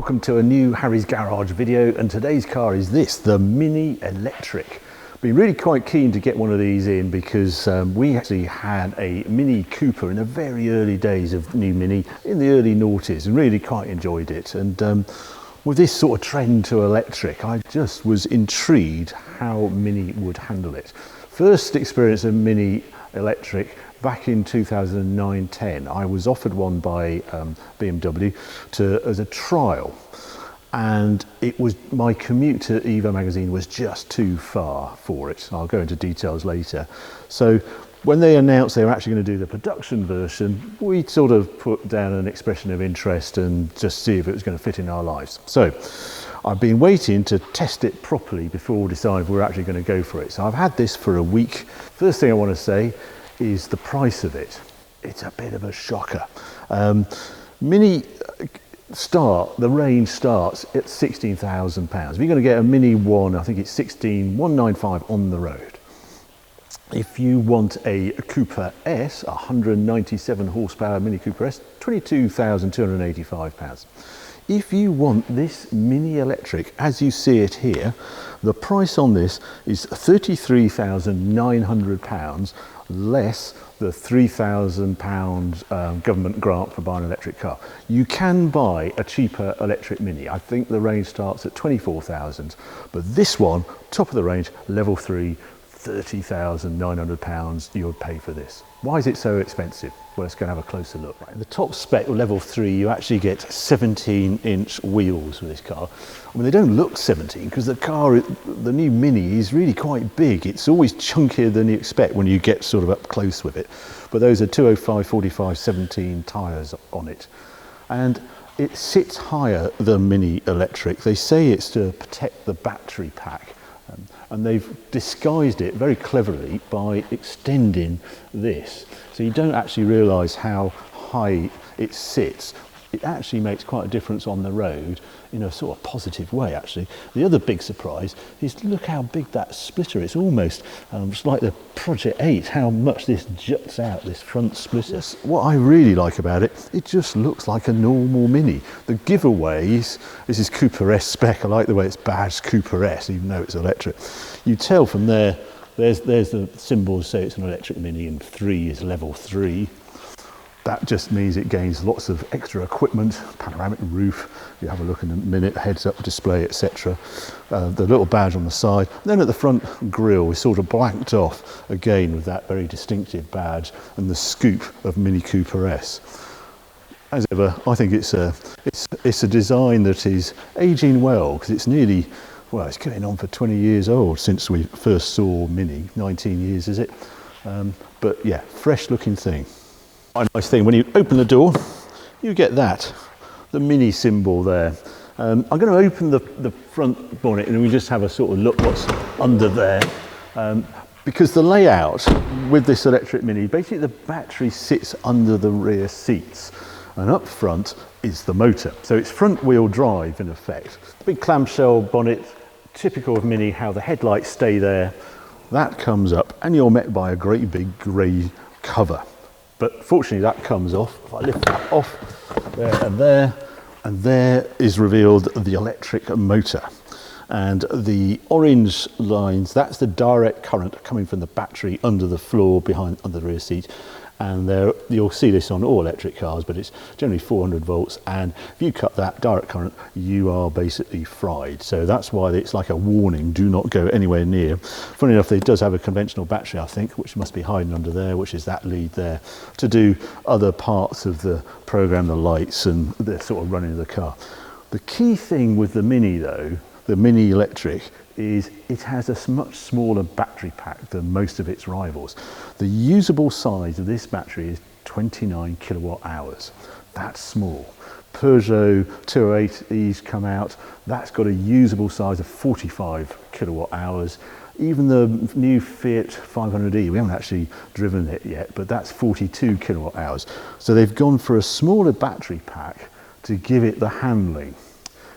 welcome to a new Harry's Garage video, and today's car is this, the Mini Electric. Been really quite keen to get one of these in because we actually had a Mini Cooper in the very early days of new Mini in the early noughties and really quite enjoyed it. And with this sort of trend to electric, I just was intrigued how Mini would handle it. First experience of Mini Electric back in 2009-10, I was offered one by BMW as a trial, and it was my commute to Evo magazine was just too far for it. I'll go into details later. So when they announced they were actually going to do the production version, we sort of put down an expression of interest and just see if it was going to fit in our lives. So I've been waiting to test it properly before we decide we're actually going to go for it. So I've had this for a week. First thing I want to say is the price of it. It's a bit of a shocker. Mini the range starts at £16,000. If you're going to get a Mini 1, I think it's 16,195 on the road. If you want a Cooper S, 197 horsepower Mini Cooper S, £22,285. If you want this Mini Electric, as you see it here, the price on this is £33,900 less the £3,000 government grant for buying an electric car. You can buy a cheaper electric Mini. I think the range starts at 24,000, but this one, top of the range, level 3, £30,900 you would pay for this. Why is it so expensive? Well, let's go and have a closer look. Right, the top spec, level 3, you actually get 17-inch wheels with this car. I mean, they don't look 17 because the new Mini is really quite big. It's always chunkier than you expect when you get sort of up close with it. But those are 205/45/17 tyres on it. And it sits higher than Mini Electric. They say it's to protect the battery pack. And they've disguised it very cleverly by extending this. So you don't actually realise how high it sits. It actually makes quite a difference on the road in a sort of positive way, actually. The other big surprise is look how big that splitter is. Almost just like the Project 8, how much this juts out, this front splitter. What I really like about it, it just looks like a normal Mini. The giveaways, this is Cooper S spec. I like the way it's badged Cooper S, even though it's electric. You tell from there, there's the symbols say it's an electric Mini, and 3 is level 3. That just means it gains lots of extra equipment, panoramic roof, you have a look in a minute, heads-up display, etc. The little badge on the side. And then at the front grille is sort of blanked off, again with that very distinctive badge and the scoop of Mini Cooper S. As ever, I think it's a design that is aging well, because it's nearly, well, it's getting on for 20 years old since we first saw Mini, 19 years is it? But yeah, fresh looking thing. A nice thing, when you open the door, you get that, the Mini symbol there. I'm going to open the front bonnet and we just have a sort of look what's under there. Because the layout with this electric Mini, basically the battery sits under the rear seats and up front is the motor. So it's front wheel drive in effect. Big clamshell bonnet, typical of Mini, how the headlights stay there. That comes up and you're met by a great big grey cover. But fortunately that comes off. If I lift that off, and there is revealed the electric motor. And the orange lines, that's the direct current coming from the battery under the floor behind under the rear seat. And there, you'll see this on all electric cars, but it's generally 400 volts. And if you cut that direct current, you are basically fried. So that's why it's like a warning, do not go anywhere near. Funny enough, it does have a conventional battery, I think, which must be hiding under there, which is that lead there, to do other parts of the program, the lights and the sort of running of the car. The key thing with the Mini though, the Mini Electric, is it has a much smaller battery pack than most of its rivals. The usable size of this battery is 29 kilowatt hours. That's small. Peugeot 208es come out, that's got a usable size of 45 kilowatt hours. Even the new Fiat 500e, we haven't actually driven it yet, but that's 42 kilowatt hours. So they've gone for a smaller battery pack to give it the handling.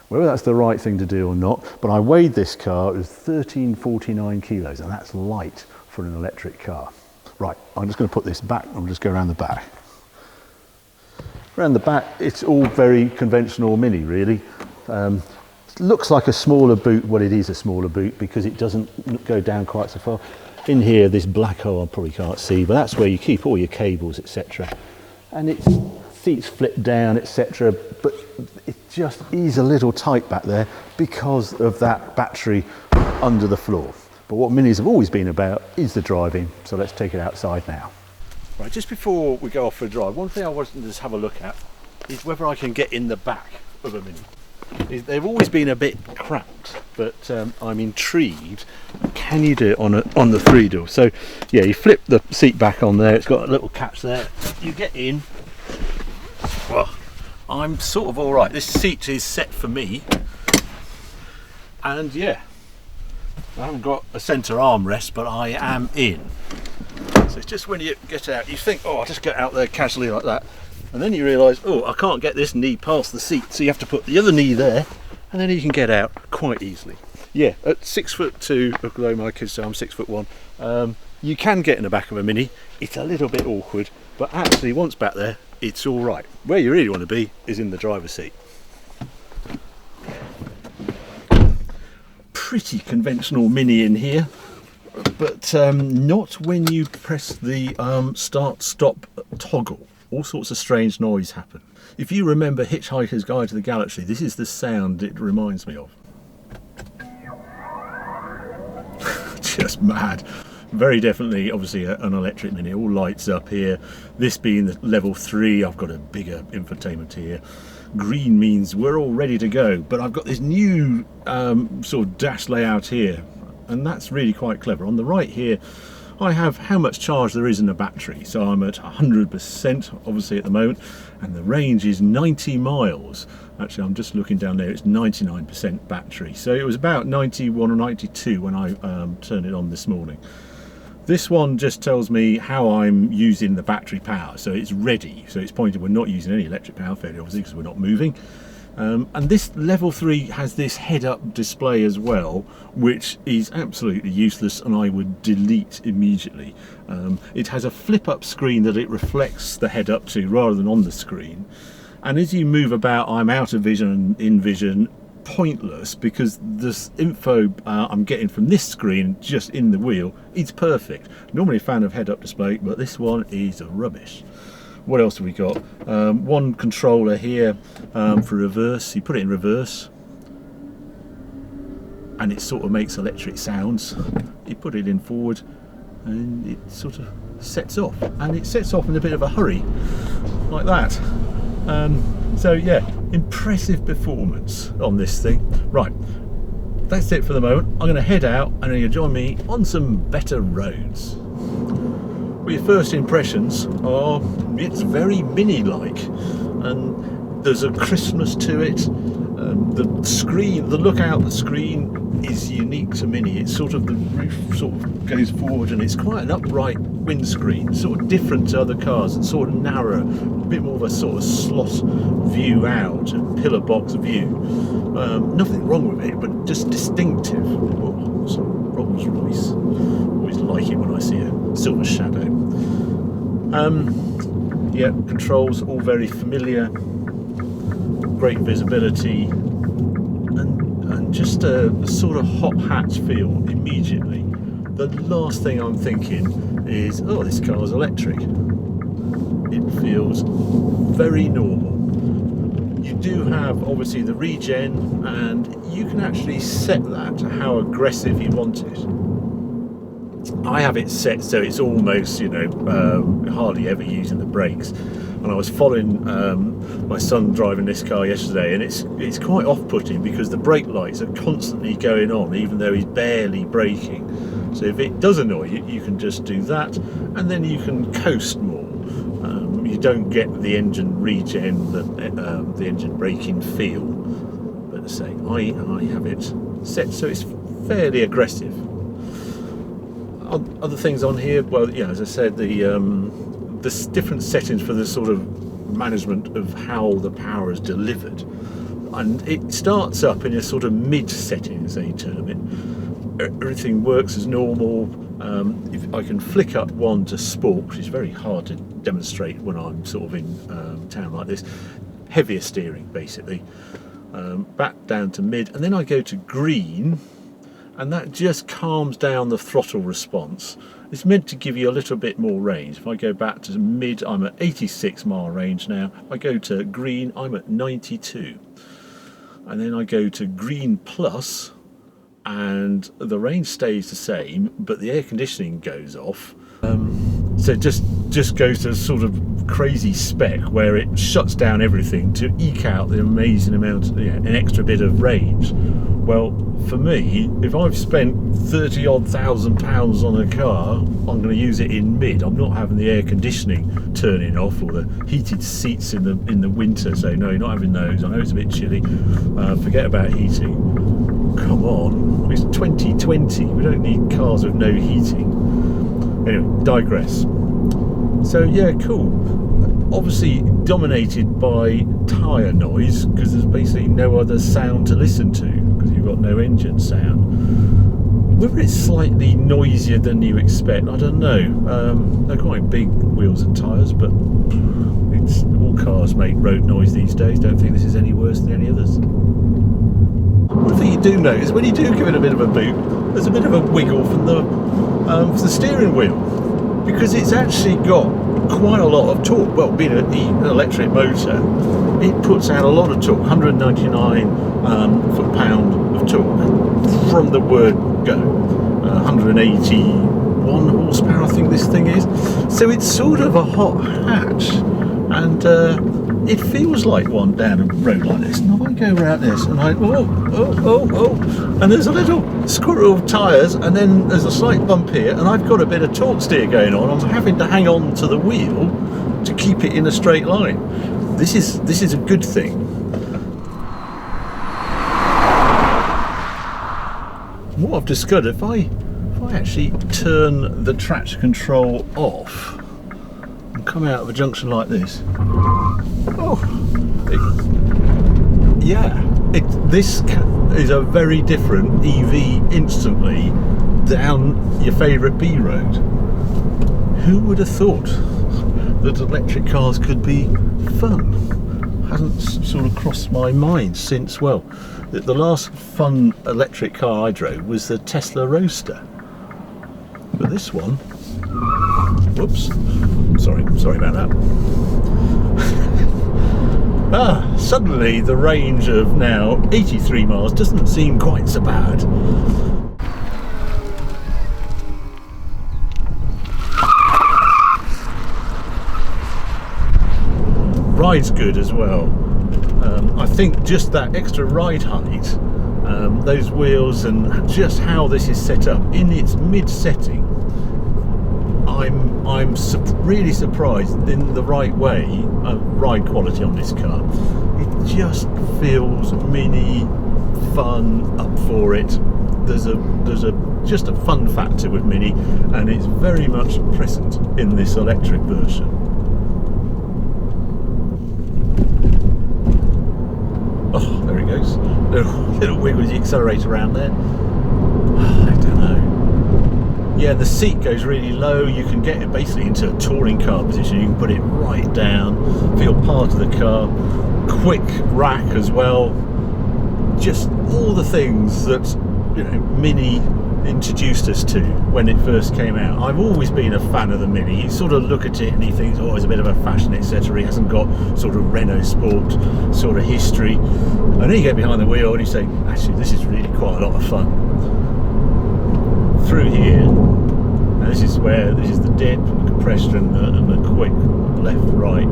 Whether that's the right thing to do or not, but I weighed this car, it was 1349 kilos, and that's light for an electric car. Right, I'm just going to put this back, and we'll just go around the back. Around the back, it's all very conventional Mini, really. Looks like a smaller boot. Well, it is a smaller boot because it doesn't go down quite so far. In here, this black hole I probably can't see, but that's where you keep all your cables, etc. And its seats flip down, etc. But it just is a little tight back there because of that battery under the floor. But what Minis have always been about is the driving, so let's take it outside now. Right, just before we go off for a drive, one thing I wanted to just have a look at is whether I can get in the back of a Mini. They've always been a bit cramped, but I'm intrigued. Can you do it on the 3-door? So yeah, you flip the seat back on there, it's got a little catch there, you get in. Well, I'm sort of alright, this seat is set for me, and yeah, I haven't got a centre armrest, but I am in. So it's just when you get out, you think, oh, I'll just get out there casually like that, and then you realise, oh, I can't get this knee past the seat, so you have to put the other knee there, and then you can get out quite easily. Yeah, at 6'2", although my kids say I'm 6'1", you can get in the back of a Mini. It's a little bit awkward, but actually once back there, it's all right. Where you really want to be is in the driver's seat. Pretty conventional Mini in here, but not when you press the start-stop toggle. All sorts of strange noise happen. If you remember Hitchhiker's Guide to the Galaxy, this is the sound it reminds me of. Just mad. Very definitely, obviously, an electric Mini. It all lights up here. This being the level 3, I've got a bigger infotainment here. Green means we're all ready to go, but I've got this new sort of dash layout here, and that's really quite clever. On the right here, I have how much charge there is in the battery, so I'm at 100% obviously at the moment, and the range is 90 miles. Actually, I'm just looking down there, it's 99% battery, so it was about 91 or 92 when I turned it on this morning. This one just tells me how I'm using the battery power, so it's ready, so it's pointing we're not using any electric power, fairly obviously, because we're not moving. And this level 3 has this head-up display as well, which is absolutely useless, and I would delete immediately. It has a flip-up screen that it reflects the head-up to rather than on the screen. And as you move about, I'm out of vision and in vision. Pointless, because this info I'm getting from this screen just in the wheel is perfect. Normally a fan of head-up display, but this one is rubbish. What else have we got? One controller here for reverse. You put it in reverse and it sort of makes electric sounds. You put it in forward and it sort of sets off, and it sets off in a bit of a hurry like that. So yeah, impressive performance on this thing. Right, that's it for the moment. I'm going to head out and you're going to join me on some better roads. Well, your first impressions are it's very Mini-like, and there's a crispness to it. The screen, the look out the screen is unique to Mini. It's sort of, the roof sort of goes forward and it's quite an upright windscreen, sort of different to other cars. It's sort of narrow, a bit more of a sort of slot view out, a pillar box view. Nothing wrong with it, but just distinctive. Oh, some Rolls Royce. Always like it when I see a silver shadow. Yeah, controls all very familiar. Great visibility, and just a sort of hot hatch feel immediately. The last thing I'm thinking is, oh, this car's electric. It feels very normal. You do have obviously the regen, and you can actually set that to how aggressive you want it. I have it set so it's almost, you know, hardly ever using the brakes. And I was following my son driving this car yesterday, and it's quite off-putting because the brake lights are constantly going on even though he's barely braking. So if it does annoy you, you can just do that, and then you can coast more. You don't get the engine regen, the engine braking feel. But to say, I have it set so it's fairly aggressive. Other things on here, well, yeah, as I said, there's different settings for the sort of management of how the power is delivered, and it starts up in a sort of mid setting, as they term it. Everything works as normal. If I can flick up one to sport, which is very hard to demonstrate when I'm sort of in town like this, heavier steering basically. back down to mid, and then I go to green, and that just calms down the throttle response. It's meant to give you a little bit more range. If I go back to mid, I'm at 86 mile range now. If I go to green, I'm at 92. And then I go to green plus, and the range stays the same, but the air conditioning goes off. So it just goes to sort of crazy spec where it shuts down everything to eke out the amazing amount, an extra bit of range. Well, for me, if I've spent 30-odd thousand pounds on a car, I'm going to use it in mid. I'm not having the air conditioning turning off or the heated seats in the winter. So no, you're not having those. I know it's a bit chilly. Forget about heating. Come on, it's 2020. We don't need cars with no heating. Anyway, digress. So yeah, cool. Obviously dominated by tyre noise because there's basically no other sound to listen to because you've got no engine sound. Whether it's slightly noisier than you expect, I don't know. They're quite big wheels and tyres, but all cars make road noise these days. Don't think this is any worse than any others. One thing you do notice when you do give it a bit of a boot, there's a bit of a wiggle from the steering wheel, because it's actually got quite a lot of torque. Well, being an electric motor, it puts out a lot of torque, 199 foot-pound of torque from the word go. 181 horsepower, I think this thing is. So it's sort of a hot hatch, and it feels like one down a road like this. And I go around this, and and there's a little squirrel of tyres, and then there's a slight bump here, and I've got a bit of torque steer going on. I'm having to hang on to the wheel to keep it in a straight line. This is a good thing. What I've discovered, if I actually turn the traction control off and come out of a junction like this, this is a very different EV instantly down your favourite B road. Who would have thought that electric cars could be fun? Hadn't sort of crossed my mind since, well, the last fun electric car I drove was the Tesla Roadster. But this one, whoops, sorry about that. Suddenly the range of now 83 miles doesn't seem quite so bad. Ride's good as well. I think just that extra ride height, those wheels, and just how this is set up in its mid setting, I'm really surprised in the right way of ride quality on this car. It just feels mini, fun, up for it. There's just a fun factor with Mini, and it's very much present in this electric version. Oh, there it goes. Little wiggle as you accelerate around there. I don't know. Yeah, the seat goes really low. You can get it basically into a touring car position. You can put it right down, feel part of the car. Quick rack as well. Just all the things that, you know, Mini introduced us to when it first came out. I've always been a fan of the Mini. You sort of look at it and you think, oh, it's a bit of a fashion, etc. He hasn't got sort of Renault Sport sort of history. And then you get behind the wheel and you say, actually, this is really quite a lot of fun. Through here, now this is the dip, the compression, and the quick left, right.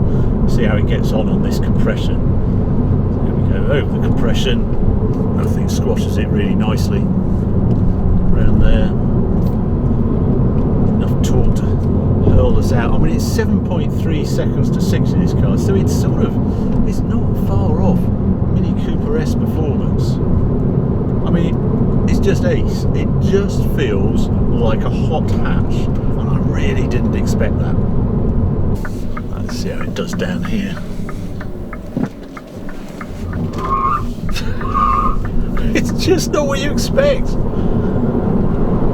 See how it gets on this compression. So here we go, over the compression. Nothing squashes it really nicely. Around there, enough torque to hurl us out. I mean, it's 7.3 seconds to 6 in this car, so it's not far off Mini Cooper S performance. I mean, it's just ace. It just feels like a hot hatch, and I really didn't expect that. Let's see how it does down here. It's just not what you expect.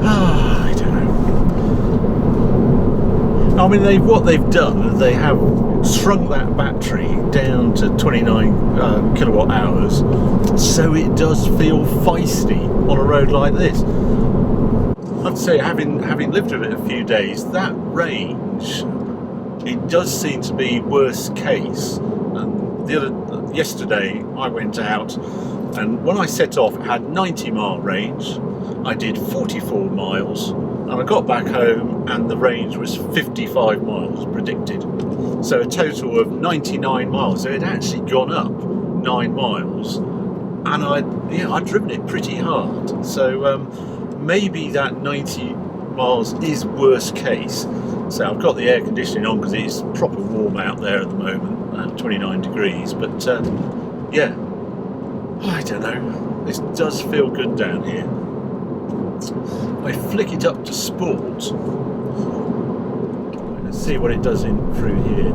I don't know. I mean, what they've done, they have shrunk that battery down to 29 kilowatt hours, so it does feel feisty on a road like this. I'd say, having lived with it a few days, that range, it does seem to be worst case. And yesterday I went out, and when I set off, it had 90-mile range. I did 44 miles, and I got back home, and the range was 55 miles predicted. So a total of 99 miles. So it had actually gone up 9 miles, and I'd driven it pretty hard. So maybe that 90 miles is worst case. So I've got the air conditioning on because it's proper warm out there at the moment, 29 degrees. But yeah, I don't know. This does feel good down here. I flick it up to sport. Let's see what it does through here.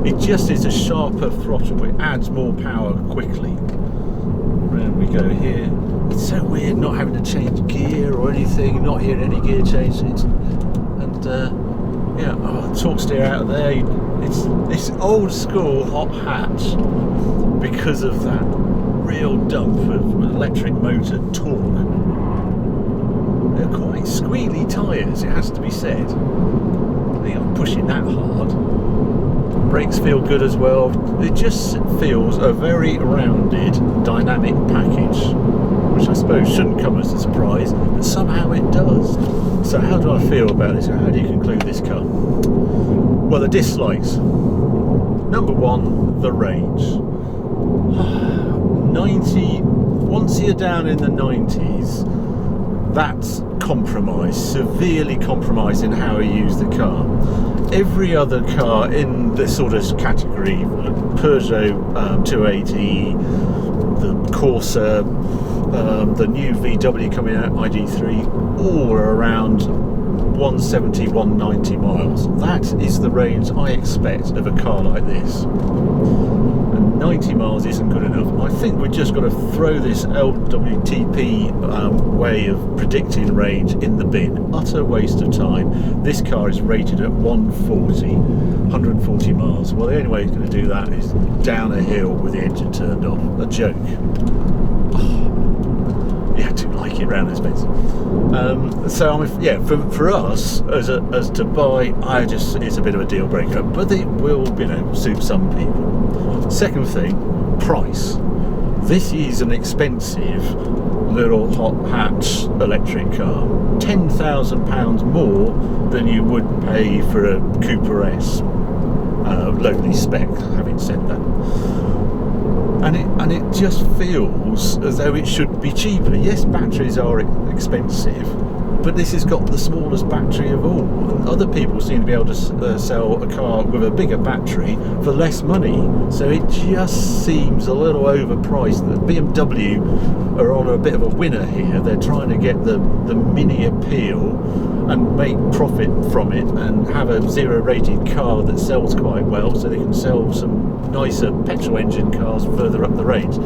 It just is a sharper throttle. It adds more power quickly. Round we go here. It's so weird not having to change gear or anything, not hearing any gear change. Torque steer out of there. It's old school hot hatch because of that real dump of electric motor torque. They're quite squealy tyres, it has to be said. They are pushing that hard. Brakes feel good as well. It just feels a very rounded, dynamic package, which I suppose shouldn't come as a surprise, but somehow it does. So how do I feel about this? How do you conclude this car? Well, the dislikes. Number one, the range. 90, once you're down in the 90s, that's compromised, severely compromised in how you use the car. Every other car in this sort of category, Peugeot 280, the Corsa, the new VW coming out, ID3, all are around 170, 190 miles. That is the range I expect of a car like this. And 90 miles isn't good enough. I think we've just got to throw this LWTP way of predicting range in the bin. Utter waste of time. This car is rated at 140 miles. Well, the only way it's going to do that is down a hill with the engine turned off. A joke. Yeah, I do like it round those bends. For us as to buy, it's a bit of a deal breaker, but it will, suit some people. Second thing, price. This is an expensive little hot hatch electric car. £10,000 more than you would pay for a Cooper S, lowly spec. Having said that. And it just feels as though it should be cheaper. Yes, batteries are expensive, but this has got the smallest battery of all. And other people seem to be able to sell a car with a bigger battery for less money. So it just seems a little overpriced. The BMW are on a bit of a winner here. They're trying to get the mini appeal and make profit from it and have a zero rated car that sells quite well, so they can sell some nicer petrol engine cars further up the range.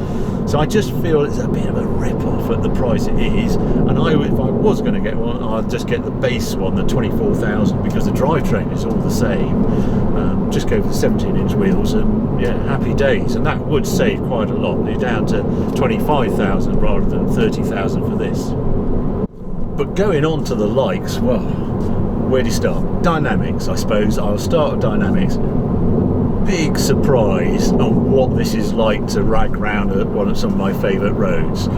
So I just feel it's a bit of a rip-off at the price it is, and if I was going to get one, I'd just get the base one, the 24,000, because the drivetrain is all the same. Just go for the 17-inch wheels and yeah, happy days, and that would save quite a lot. You're down to 25,000 rather than 30,000 for this. But going on to the likes, well, where do you start? Dynamics, I suppose. I'll start with dynamics. Big surprise on what this is like to rag round at one of some of my favourite roads.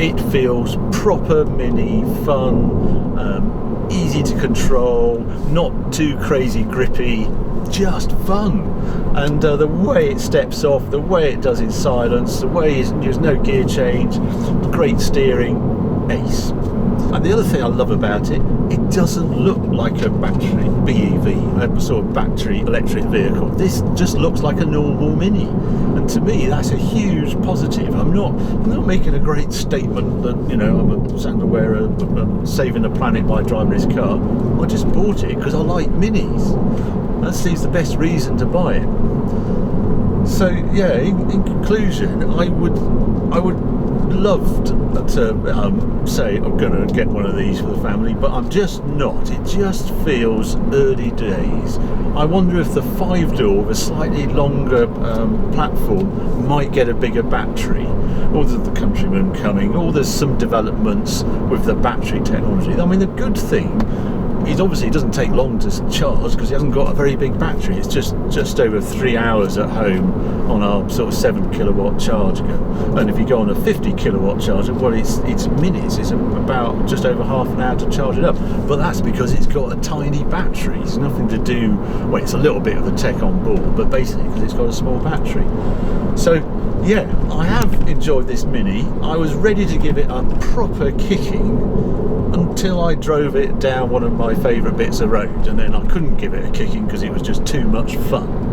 It feels proper mini, fun, easy to control, not too crazy grippy, just fun. And the way it steps off, the way it does in silence, the way there's no gear change, great steering, ace. And the other thing I love about it, it doesn't look like a battery BEV, a sort of battery electric vehicle. This just looks like a normal Mini, and to me that's a huge positive. I'm not making a great statement that I'm saving the planet by driving this car. I just bought it because I like Minis. That seems the best reason to buy it. So yeah, in conclusion, I would would love to say I'm going to get one of these for the family, but I'm just not. It just feels early days. I wonder if the 5-door with a slightly longer platform might get a bigger battery, or there's the Countryman coming, or there's some developments with the battery technology. I mean, the good thing is obviously it doesn't take long to charge because it hasn't got a very big battery. It's just over 3 hours at home on our sort of 7 kilowatt charger, and if you go on a 50 kilowatt charger, well, it's minutes. It's about just over half an hour to charge it up, but that's because it's got a tiny battery. It's nothing to do, well, it's a little bit of the tech on board, but basically because it's got a small battery. So yeah, I have enjoyed this Mini. I was ready to give it a proper kicking until I drove it down one of my favourite bits of road, and then I couldn't give it a kicking because it was just too much fun.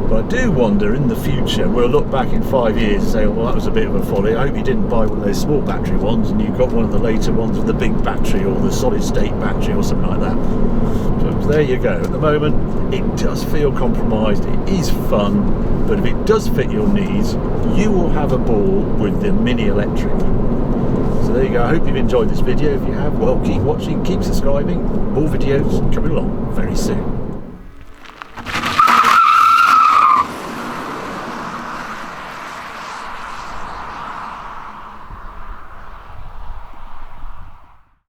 But I do wonder in the future, we'll look back in 5 years and say, well, that was a bit of a folly. I hope you didn't buy one of those small battery ones and you got one of the later ones with the big battery or the solid state battery or something like that. So there you go. At the moment, it does feel compromised. It is fun, but if it does fit your needs, you will have a ball with the Mini Electric. So there you go. I hope you've enjoyed this video. If you have, well, keep watching, keep subscribing. More videos coming along very soon.